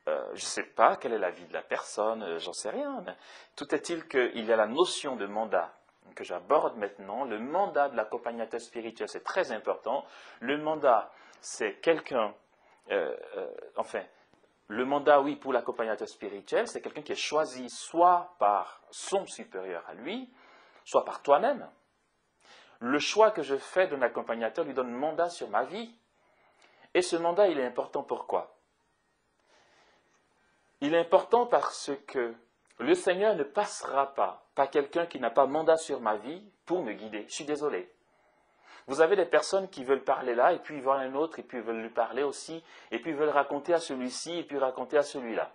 Je ne sais pas quelle est la vie de la personne, j'en sais rien. Mais tout est-il qu'il y a la notion de mandat que j'aborde maintenant. Le mandat de l'accompagnateur spirituel, c'est très important. Le mandat, c'est quelqu'un, enfin, le mandat, oui, pour l'accompagnateur spirituel, c'est quelqu'un qui est choisi soit par son supérieur à lui, soit par toi-même. Le choix que je fais d'un accompagnateur lui donne mandat sur ma vie. Et ce mandat, il est important pourquoi? Il est important parce que le Seigneur ne passera pas par quelqu'un qui n'a pas mandat sur ma vie pour me guider. Je suis désolé. Vous avez des personnes qui veulent parler là, et puis ils voient un autre, et puis ils veulent lui parler aussi, et puis ils veulent raconter à celui-ci, et puis raconter à celui-là.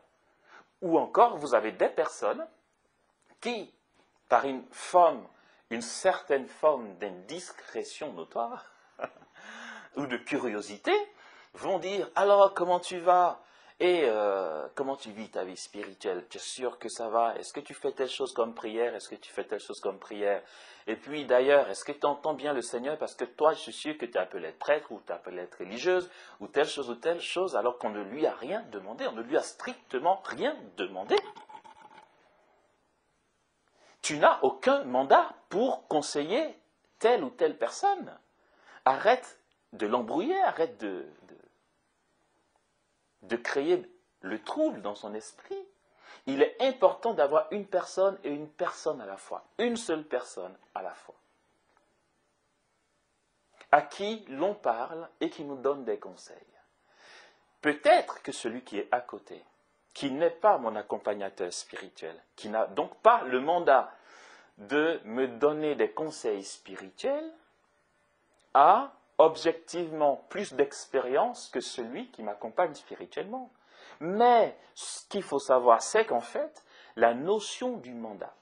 Ou encore, vous avez des personnes qui, par une certaine forme d'indiscrétion notoire, ou de curiosité, vont dire « Alors, comment tu vas ? Et comment tu vis ta vie spirituelle? Tu es sûr que ça va? Est-ce que tu fais telle chose comme prière? Est-ce que tu fais telle chose comme prière? Et puis d'ailleurs, est-ce que tu entends bien le Seigneur? Parce que toi, je suis sûr que tu es appelé être prêtre, ou tu es appelé être religieuse, ou telle chose, alors qu'on ne lui a rien demandé, on ne lui a strictement rien demandé. Tu n'as aucun mandat pour conseiller telle ou telle personne. Arrête de l'embrouiller, arrête de créer le trouble dans son esprit. Il est important d'avoir une personne et une personne à la fois, une seule personne à la fois, à qui l'on parle et qui nous donne des conseils. Peut-être que celui qui est à côté, qui n'est pas mon accompagnateur spirituel, qui n'a donc pas le mandat de me donner des conseils spirituels, a objectivement plus d'expérience que celui qui m'accompagne spirituellement. Mais ce qu'il faut savoir, c'est qu'en fait, la notion du mandat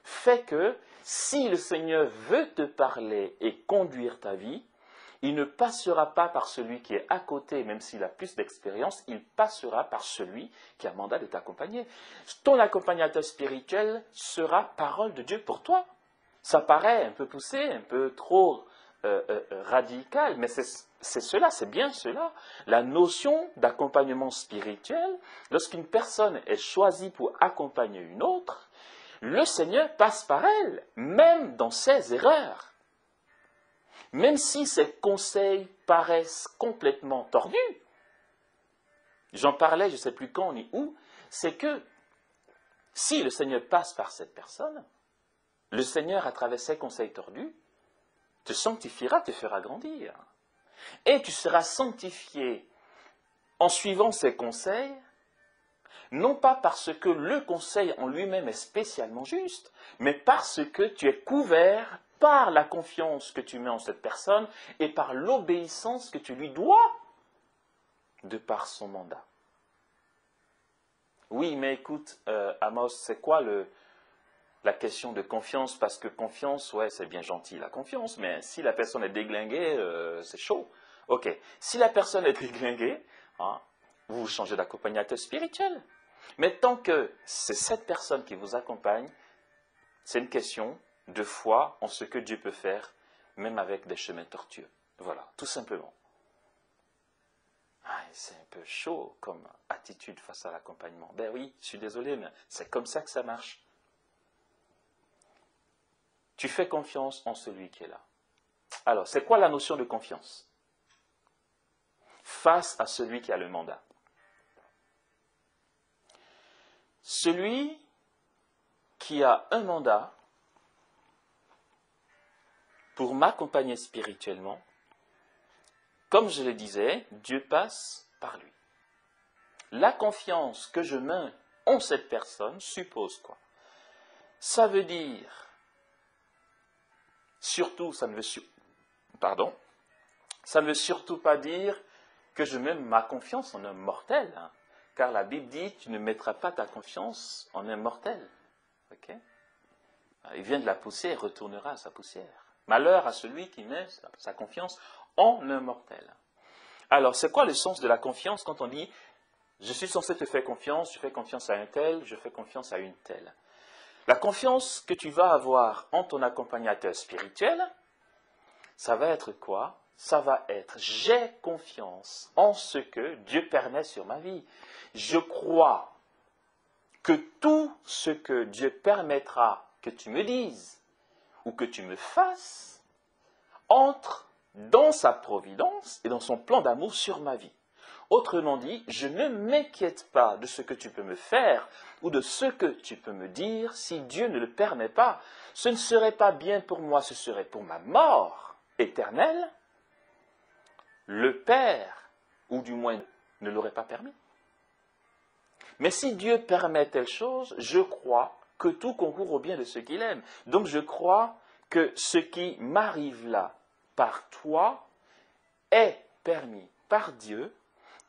fait que si le Seigneur veut te parler et conduire ta vie, il ne passera pas par celui qui est à côté, même s'il a plus d'expérience, il passera par celui qui a mandat de t'accompagner. Ton accompagnateur spirituel sera parole de Dieu pour toi. Ça paraît un peu poussé, un peu trop radical, mais c'est cela, c'est bien cela. La notion d'accompagnement spirituel, lorsqu'une personne est choisie pour accompagner une autre, le Seigneur passe par elle, même dans ses erreurs. Même si ses conseils paraissent complètement tordus, j'en parlais, je ne sais plus quand ni où, c'est que si le Seigneur passe par cette personne, le Seigneur, à travers ses conseils tordus, te sanctifiera, te fera grandir. Et tu seras sanctifié en suivant ses conseils, non pas parce que le conseil en lui-même est spécialement juste, mais parce que tu es couvert par la confiance que tu mets en cette personne et par l'obéissance que tu lui dois de par son mandat. Oui, mais écoute, Amos, c'est quoi la question de confiance? Parce que confiance, ouais, c'est bien gentil la confiance, mais si la personne est déglinguée, c'est chaud. Ok, si la personne est déglinguée, hein, vous changez d'accompagnateur spirituel. Mais tant que c'est cette personne qui vous accompagne, c'est une question de foi en ce que Dieu peut faire, même avec des chemins tortueux. Voilà, tout simplement. Ah, c'est un peu chaud comme attitude face à l'accompagnement. Ben oui, je suis désolé, mais c'est comme ça que ça marche. Tu fais confiance en celui qui est là. Alors, c'est quoi la notion de confiance? Face à celui qui a le mandat. Celui qui a un mandat pour m'accompagner spirituellement comme je le disais, Dieu passe par lui. La confiance que je mets en cette personne suppose quoi? Ça veut dire, surtout, ça ne veut surtout pas dire que je mets ma confiance en un mortel, hein, car la Bible dit, tu ne mettras pas ta confiance en un mortel. Okay? Il vient de la poussière, il retournera à sa poussière. Malheur à celui qui met sa confiance en un mortel. Alors, c'est quoi le sens de la confiance quand on dit je suis censé te faire confiance, je fais confiance à un tel, je fais confiance à une telle. La confiance que tu vas avoir en ton accompagnateur spirituel, ça va être quoi? Ça va être j'ai confiance en ce que Dieu permet sur ma vie. Je crois que tout ce que Dieu permettra que tu me dises ou que tu me fasses entre dans sa providence et dans son plan d'amour sur ma vie. Autrement dit, je ne m'inquiète pas de ce que tu peux me faire ou de ce que tu peux me dire si Dieu ne le permet pas. Ce ne serait pas bien pour moi, ce serait pour ma mort éternelle. Le Père, ou du moins ne l'aurait pas permis. Mais si Dieu permet telle chose, je crois que tout concourt au bien de ceux qu'il aime. Donc je crois que ce qui m'arrive là par toi est permis par Dieu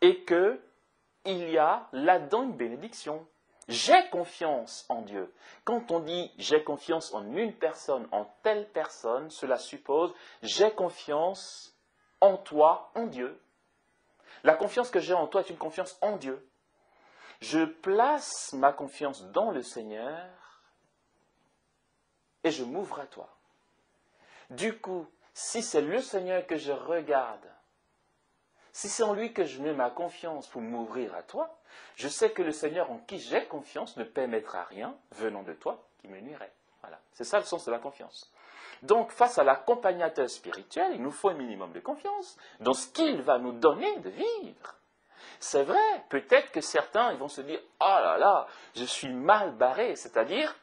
et qu'il y a là-dedans une bénédiction. J'ai confiance en Dieu. Quand on dit j'ai confiance en une personne, en telle personne, cela suppose j'ai confiance en toi, en Dieu. La confiance que j'ai en toi est une confiance en Dieu. Je place ma confiance dans le Seigneur et je m'ouvre à toi. Du coup, si c'est le Seigneur que je regarde, si c'est en lui que je mets ma confiance pour m'ouvrir à toi, je sais que le Seigneur en qui j'ai confiance ne permettra rien venant de toi qui me nuirait. Voilà. C'est ça le sens de la confiance. Donc, face à l'accompagnateur spirituel, il nous faut un minimum de confiance dans ce qu'il va nous donner de vivre. C'est vrai, peut-être que certains ils vont se dire « Oh là là, je suis mal barré », c'est-à-dire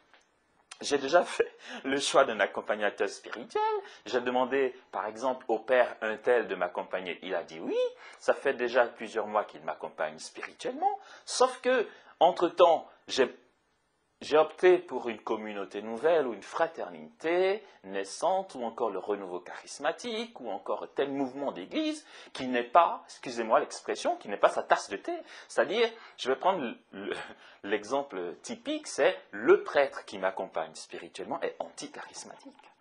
j'ai déjà fait le choix d'un accompagnateur spirituel. J'ai demandé, par exemple, au père un tel de m'accompagner. Il a dit oui. Ça fait déjà plusieurs mois qu'il m'accompagne spirituellement. Sauf que, entre-temps, j'ai opté pour une communauté nouvelle ou une fraternité naissante ou encore le renouveau charismatique ou encore tel mouvement d'église qui n'est pas, excusez-moi l'expression, qui n'est pas sa tasse de thé. C'est-à-dire, je vais prendre l'exemple typique, c'est le prêtre qui m'accompagne spirituellement est anti-charismatique.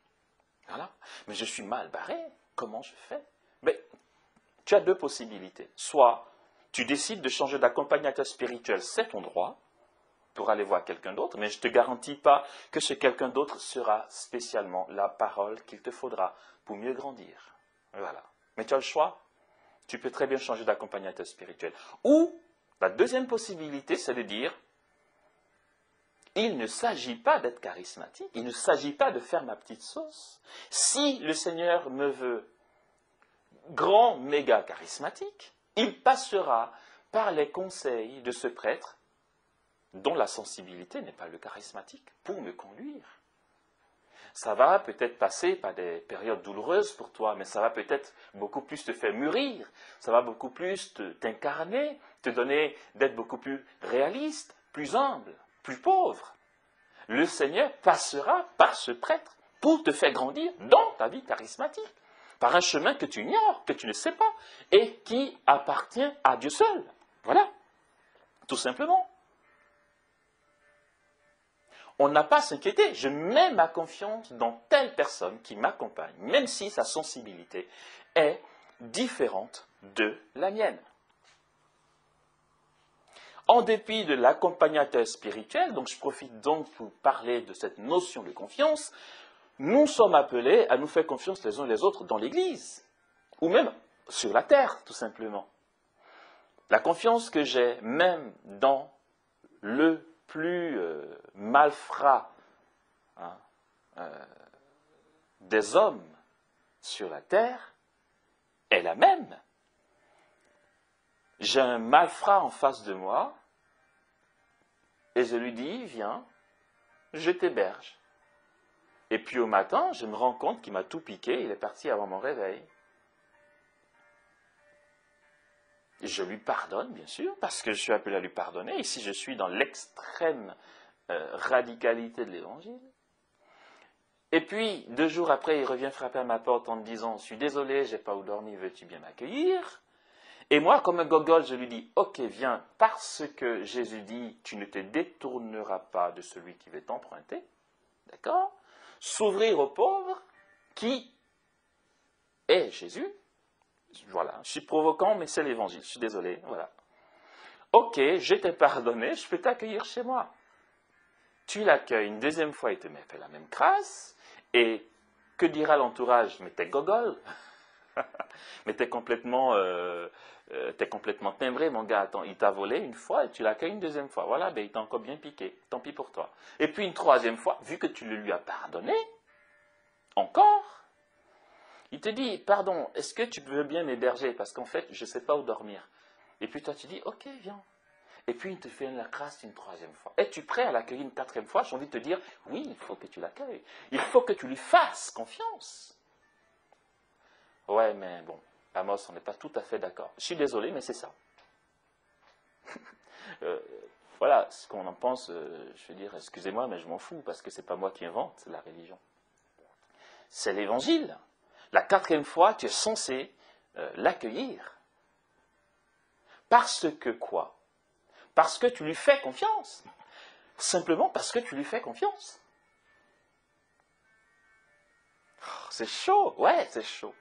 Voilà. Mais je suis mal barré. Comment je fais? Mais tu as deux possibilités. Soit tu décides de changer d'accompagnateur spirituel, c'est ton droit, pour aller voir quelqu'un d'autre, mais je ne te garantis pas que ce quelqu'un d'autre sera spécialement la parole qu'il te faudra pour mieux grandir. Voilà. Mais tu as le choix. Tu peux très bien changer d'accompagnateur spirituel. Ou, la deuxième possibilité, c'est de dire, il ne s'agit pas d'être charismatique, il ne s'agit pas de faire ma petite sauce. Si le Seigneur me veut grand, méga charismatique, il passera par les conseils de ce prêtre dont la sensibilité n'est pas le charismatique, pour me conduire. Ça va peut-être passer par des périodes douloureuses pour toi, mais ça va peut-être beaucoup plus te faire mûrir, ça va beaucoup plus t'incarner, te donner d'être beaucoup plus réaliste, plus humble, plus pauvre. Le Seigneur passera par ce prêtre pour te faire grandir dans ta vie charismatique, par un chemin que tu ignores, que tu ne sais pas, et qui appartient à Dieu seul. Voilà, tout simplement. On n'a pas à s'inquiéter. Je mets ma confiance dans telle personne qui m'accompagne, même si sa sensibilité est différente de la mienne. En dépit de l'accompagnateur spirituel, donc je profite donc pour parler de cette notion de confiance, nous sommes appelés à nous faire confiance les uns les autres dans l'Église, ou même sur la terre, tout simplement. La confiance que j'ai même dans le plus malfrat des hommes sur la terre est la même. J'ai un malfrat en face de moi et je lui dis, viens, je t'héberge. Et puis au matin, je me rends compte qu'il m'a tout piqué, il est parti avant mon réveil. Je lui pardonne, bien sûr, parce que je suis appelé à lui pardonner. Ici, je suis dans l'extrême radicalité de l'évangile. Et puis, 2 jours après, il revient frapper à ma porte en me disant « Je suis désolé, j'ai pas où dormir, veux-tu bien m'accueillir ?» Et moi, comme un gogol, je lui dis « Ok, viens, parce que Jésus dit « Tu ne te détourneras pas de celui qui veut t'emprunter. » D'accord ? S'ouvrir aux pauvres, qui est Jésus. Voilà, je suis provoquant, mais c'est l'évangile, je suis désolé, voilà. Ok, je t'ai pardonné, je peux t'accueillir chez moi. Tu l'accueilles une deuxième fois, il te fait la même crasse, et que dira l'entourage? Mais t'es gogol, mais t'es complètement timbré, mon gars. Attends, il t'a volé une fois et tu l'accueilles une deuxième fois. Voilà, ben, il t'a encore bien piqué, tant pis pour toi. Et puis une troisième fois, vu que tu le lui as pardonné, encore, il te dit, pardon, est-ce que tu veux bien m'héberger? Parce qu'en fait, je ne sais pas où dormir. Et puis toi, tu dis, ok, viens. Et puis il te fait la crasse une troisième fois. Es-tu prêt à l'accueillir une quatrième fois? J'ai envie de te dire, oui, il faut que tu l'accueilles. Il faut que tu lui fasses confiance. Ouais, mais bon, Amos, on n'est pas tout à fait d'accord. Je suis désolé, mais c'est ça. Voilà, ce qu'on en pense, je veux dire, excusez-moi, mais je m'en fous, parce que ce n'est pas moi qui invente la religion. C'est l'évangile. La quatrième fois, tu es censé l'accueillir. Parce que quoi? Parce que tu lui fais confiance. Simplement parce que tu lui fais confiance. Oh, c'est chaud, ouais, c'est chaud.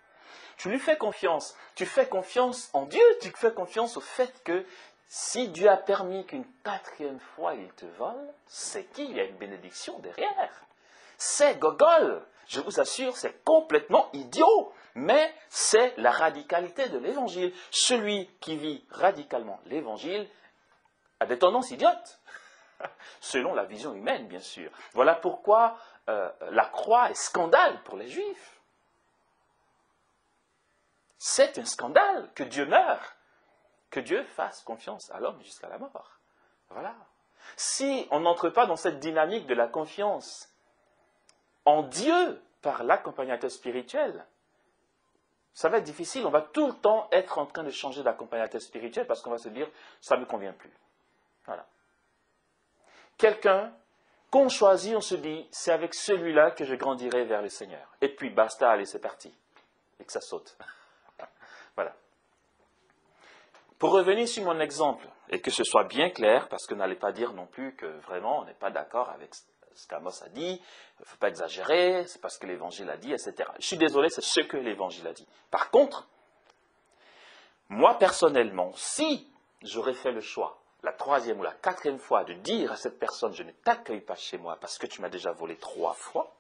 Tu lui fais confiance. Tu fais confiance en Dieu. Tu fais confiance au fait que si Dieu a permis qu'une quatrième fois il te vole, c'est qu'il y a une bénédiction derrière. C'est gogol. Je vous assure, c'est complètement idiot. Mais c'est la radicalité de l'évangile. Celui qui vit radicalement l'évangile a des tendances idiotes. Selon la vision humaine, bien sûr. Voilà pourquoi la croix est scandale pour les Juifs. C'est un scandale que Dieu meure, que Dieu fasse confiance à l'homme jusqu'à la mort. Voilà. Si on n'entre pas dans cette dynamique de la confiance en Dieu par l'accompagnateur spirituel, ça va être difficile. On va tout le temps être en train de changer d'accompagnateur spirituel parce qu'on va se dire, ça ne me convient plus. Voilà. Quelqu'un qu'on choisit, on se dit, c'est avec celui-là que je grandirai vers le Seigneur. Et puis basta, allez, c'est parti. Et que ça saute. Voilà. Pour revenir sur mon exemple, et que ce soit bien clair, parce que n'allez pas dire non plus que vraiment on n'est pas d'accord avec ce qu'Amos a dit, il ne faut pas exagérer, c'est parce que l'Évangile a dit, etc. Je suis désolé, c'est ce que l'Évangile a dit. Par contre, moi personnellement, si j'aurais fait le choix, la troisième ou la quatrième fois, de dire à cette personne, je ne t'accueille pas chez moi parce que tu m'as déjà volé 3 fois,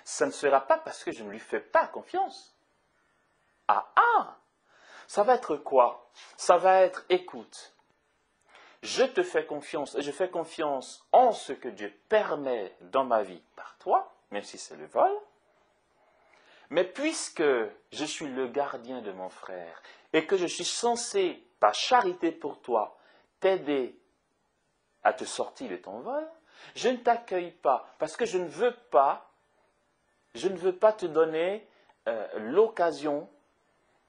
ça ne sera pas parce que je ne lui fais pas confiance. Ça va être quoi? Ça va être, écoute, je te fais confiance et je fais confiance en ce que Dieu permet dans ma vie par toi, même si c'est le vol. Mais puisque je suis le gardien de mon frère et que je suis censé, par charité pour toi, t'aider à te sortir de ton vol, je ne t'accueille pas parce que je ne veux pas te donner l'occasion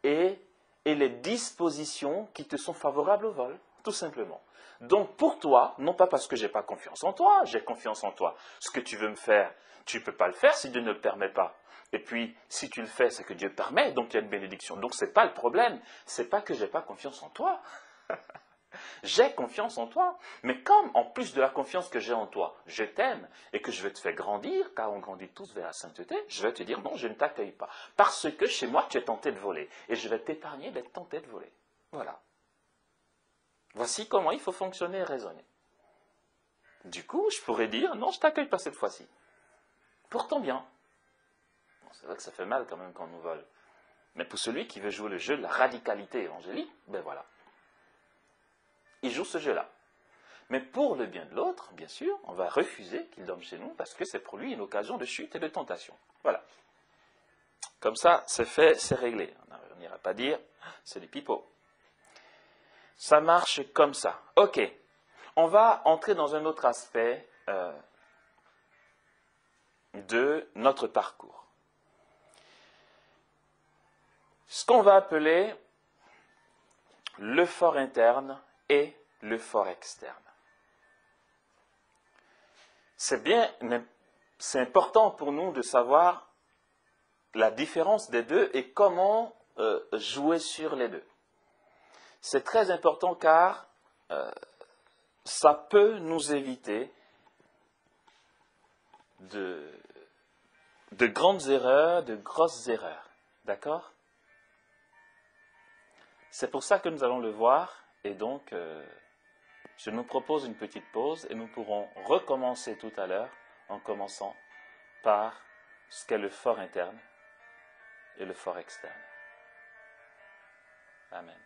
et les dispositions qui te sont favorables au vol, tout simplement. Donc pour toi, non pas parce que je n'ai pas confiance en toi, j'ai confiance en toi. Ce que tu veux me faire, tu ne peux pas le faire si Dieu ne le permet pas. Et puis, si tu le fais, c'est que Dieu permet, donc il y a une bénédiction. Donc ce n'est pas le problème, ce n'est pas que je n'ai pas confiance en toi. J'ai confiance en toi, mais comme en plus de la confiance que j'ai en toi, je t'aime et que je veux te faire grandir, car on grandit tous vers la sainteté, je vais te dire non, je ne t'accueille pas, parce que chez moi tu es tenté de voler, et je vais t'épargner d'être tenté de voler. Voilà. Voici comment il faut fonctionner et raisonner. Du coup, je pourrais dire non, je ne t'accueille pas cette fois-ci. Pourtant bien. Bon, c'est vrai que ça fait mal quand même quand on nous vole. Mais pour celui qui veut jouer le jeu de la radicalité évangélique, ben voilà. Il joue ce jeu-là. Mais pour le bien de l'autre, bien sûr, on va refuser qu'il dorme chez nous parce que c'est pour lui une occasion de chute et de tentation. Voilà. Comme ça, c'est fait, c'est réglé. On n'ira pas dire, c'est des pipeaux. Ça marche comme ça. Ok. On va entrer dans un autre aspect de notre parcours. Ce qu'on va appeler le fort interne et le fort externe. C'est important pour nous de savoir la différence des deux et comment jouer sur les deux. C'est très important car ça peut nous éviter de grandes erreurs, de grosses erreurs. D'accord ? C'est pour ça que nous allons le voir et donc je nous propose une petite pause et nous pourrons recommencer tout à l'heure en commençant par ce qu'est le fort interne et le fort externe. Amen.